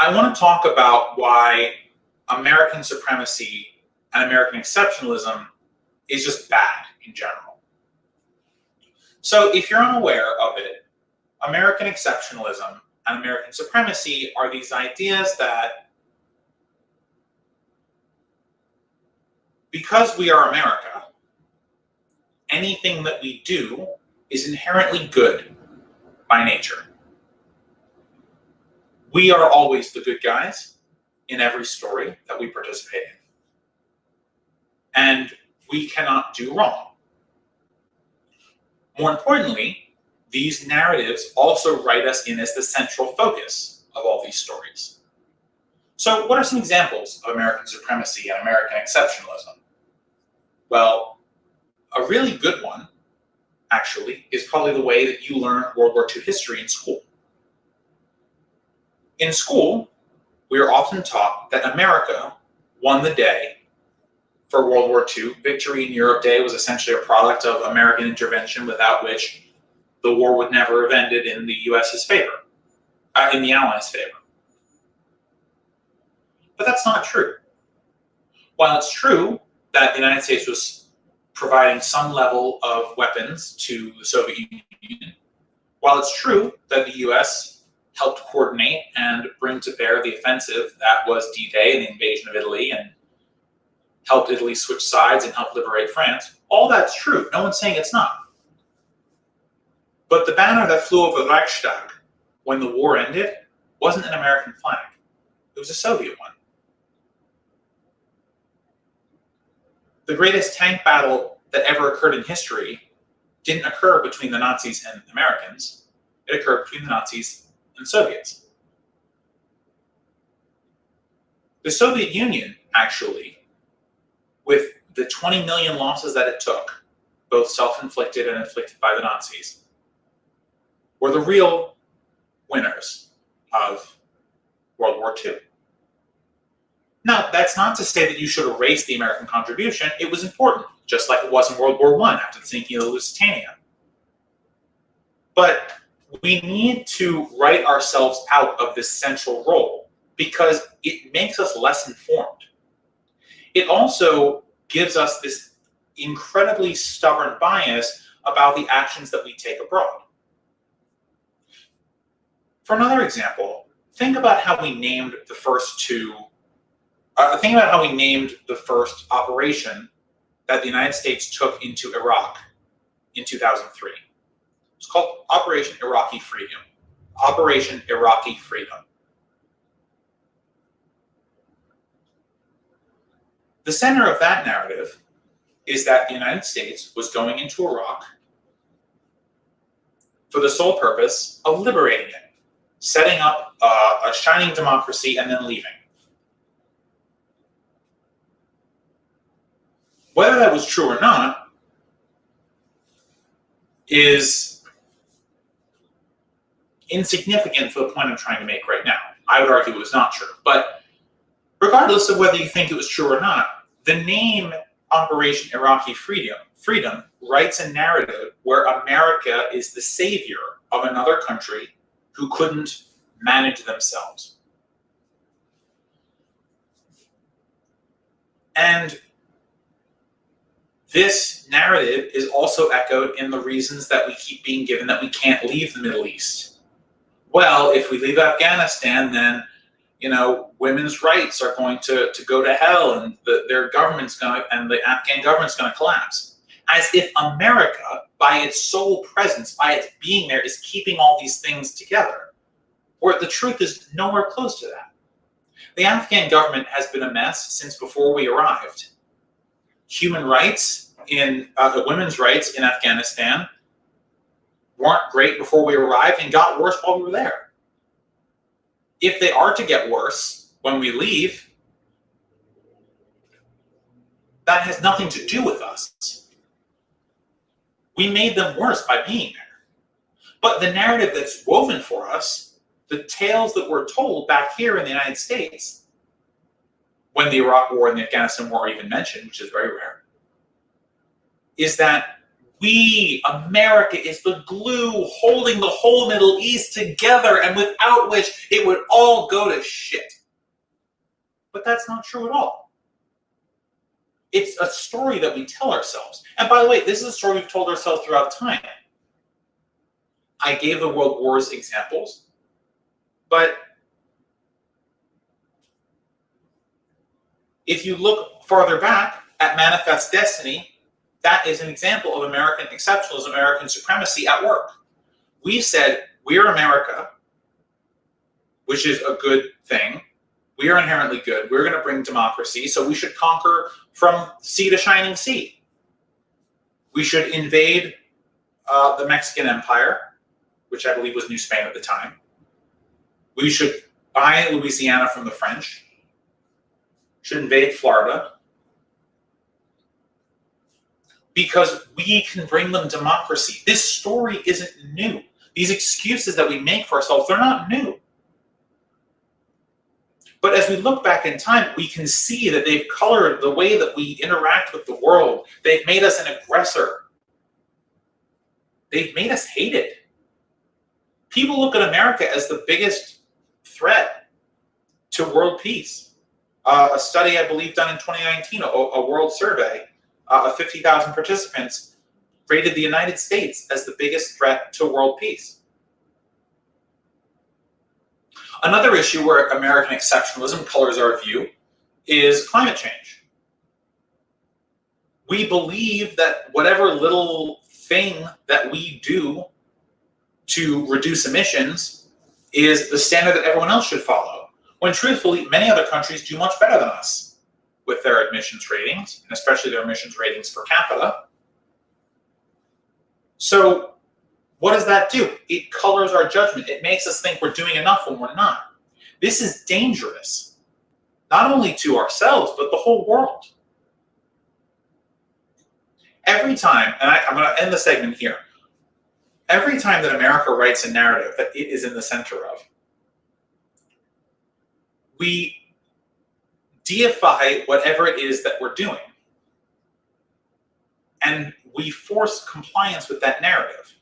I want to talk about why American supremacy and American exceptionalism is just bad in general. So if you're unaware of it, American exceptionalism and American supremacy are these ideas that because we are America, anything that we do is inherently good by nature. We are always the good guys in every story that we participate in. And we cannot do wrong. More importantly, these narratives also write us in as the central focus of all these stories. So what are some examples of American supremacy and American exceptionalism? Well, a really good one, actually, is probably the way that you learn World War II history in school. In school, we are often taught that America won the day for World War II. Victory in Europe Day was essentially a product of American intervention, without which the war would never have ended in the US's favor, in the Allies' favor. But that's not true. While it's true that the United States was providing some level of weapons to the Soviet Union, while it's true that the US helped coordinate and bring to bear the offensive that was D-Day and the invasion of Italy, and helped Italy switch sides and help liberate France, all that's true. No one's saying it's not. But the banner that flew over the Reichstag when the war ended wasn't an American flag. It was a Soviet one. The greatest tank battle that ever occurred in history didn't occur between the Nazis and Americans. It occurred between the Nazis and Soviets. The Soviet Union, actually, with the 20 million losses that it took, both self-inflicted and inflicted by the Nazis, were the real winners of World War II. Now, that's not to say that you should erase the American contribution. It was important, just like it was in World War I after the sinking of the Lusitania. But we need to write ourselves out of this central role because it makes us less informed. It also gives us this incredibly stubborn bias about the actions that we take abroad. For another example, think about how we named the first operation that the United States took into Iraq in 2003. It's called Operation Iraqi Freedom. Operation Iraqi Freedom. The center of that narrative is that the United States was going into Iraq for the sole purpose of liberating it, setting up a shining democracy, and then leaving. Whether that was true or not is insignificant for the point I'm trying to make right now. I would argue it was not true. But regardless of whether you think it was true or not, the name Operation Iraqi Freedom writes a narrative where America is the savior of another country who couldn't manage themselves. And this narrative is also echoed in the reasons that we keep being given that we can't leave the Middle East. Well, if we leave Afghanistan, then women's rights are going to go to hell, and their government's and the Afghan government's going to collapse. As if America, by its sole presence, by its being there, is keeping all these things together. Where the truth is nowhere close to that. The Afghan government has been a mess since before we arrived. Human rights women's rights in Afghanistan weren't great before we arrived and got worse while we were there. If they are to get worse when we leave, that has nothing to do with us. We made them worse by being there. But the narrative that's woven for us, the tales that we're told back here in the United States, when the Iraq War and the Afghanistan War are even mentioned, which is very rare, is that America is the glue holding the whole Middle East together, and without which it would all go to shit. But that's not true at all. It's a story that we tell ourselves. And by the way, this is a story we've told ourselves throughout time. I gave the world wars examples, but if you look farther back at Manifest Destiny, that is an example of American exceptionalism, American supremacy at work. We said, we're America, which is a good thing. We are inherently good. We're going to bring democracy, so we should conquer from sea to shining sea. We should invade the Mexican Empire, which I believe was New Spain at the time. We should buy Louisiana from the French. Should invade Florida. Because we can bring them democracy. This story isn't new. These excuses that we make for ourselves, they're not new. But as we look back in time, we can see that they've colored the way that we interact with the world. They've made us an aggressor. They've made us hated. People look at America as the biggest threat to world peace. A study, I believe, done in 2019, a world survey of 50,000 participants, rated the United States as the biggest threat to world peace. Another issue where American exceptionalism colors our view is climate change. We believe that whatever little thing that we do to reduce emissions is the standard that everyone else should follow, when truthfully, many other countries do much better than us with their emissions ratings, and especially their emissions ratings per capita. So what does that do? It colors our judgment. It makes us think we're doing enough when we're not. This is dangerous, not only to ourselves, but the whole world. Every time, and I'm going to end the segment here, every time that America writes a narrative that it is in the center of, we deify whatever it is that we're doing. And we force compliance with that narrative.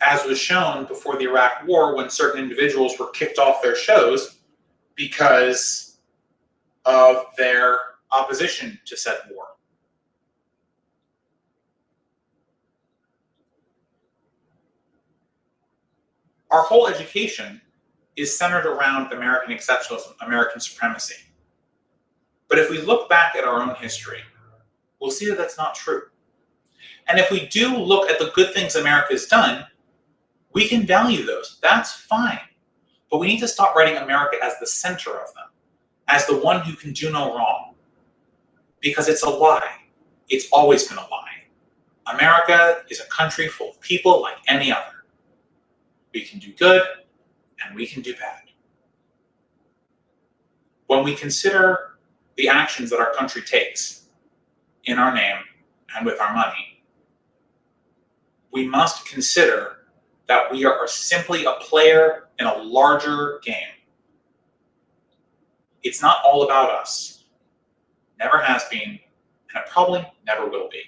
As was shown before the Iraq War, when certain individuals were kicked off their shows because of their opposition to said war. Our whole education is centered around American exceptionalism, American supremacy. But if we look back at our own history, we'll see that that's not true. And if we do look at the good things America has done, we can value those. That's fine. But we need to stop writing America as the center of them, as the one who can do no wrong. Because it's a lie. It's always been a lie. America is a country full of people like any other. We can do good, and we can do bad. When we consider the actions that our country takes in our name and with our money, we must consider that we are simply a player in a larger game. It's not all about us. Never has been, and it probably never will be.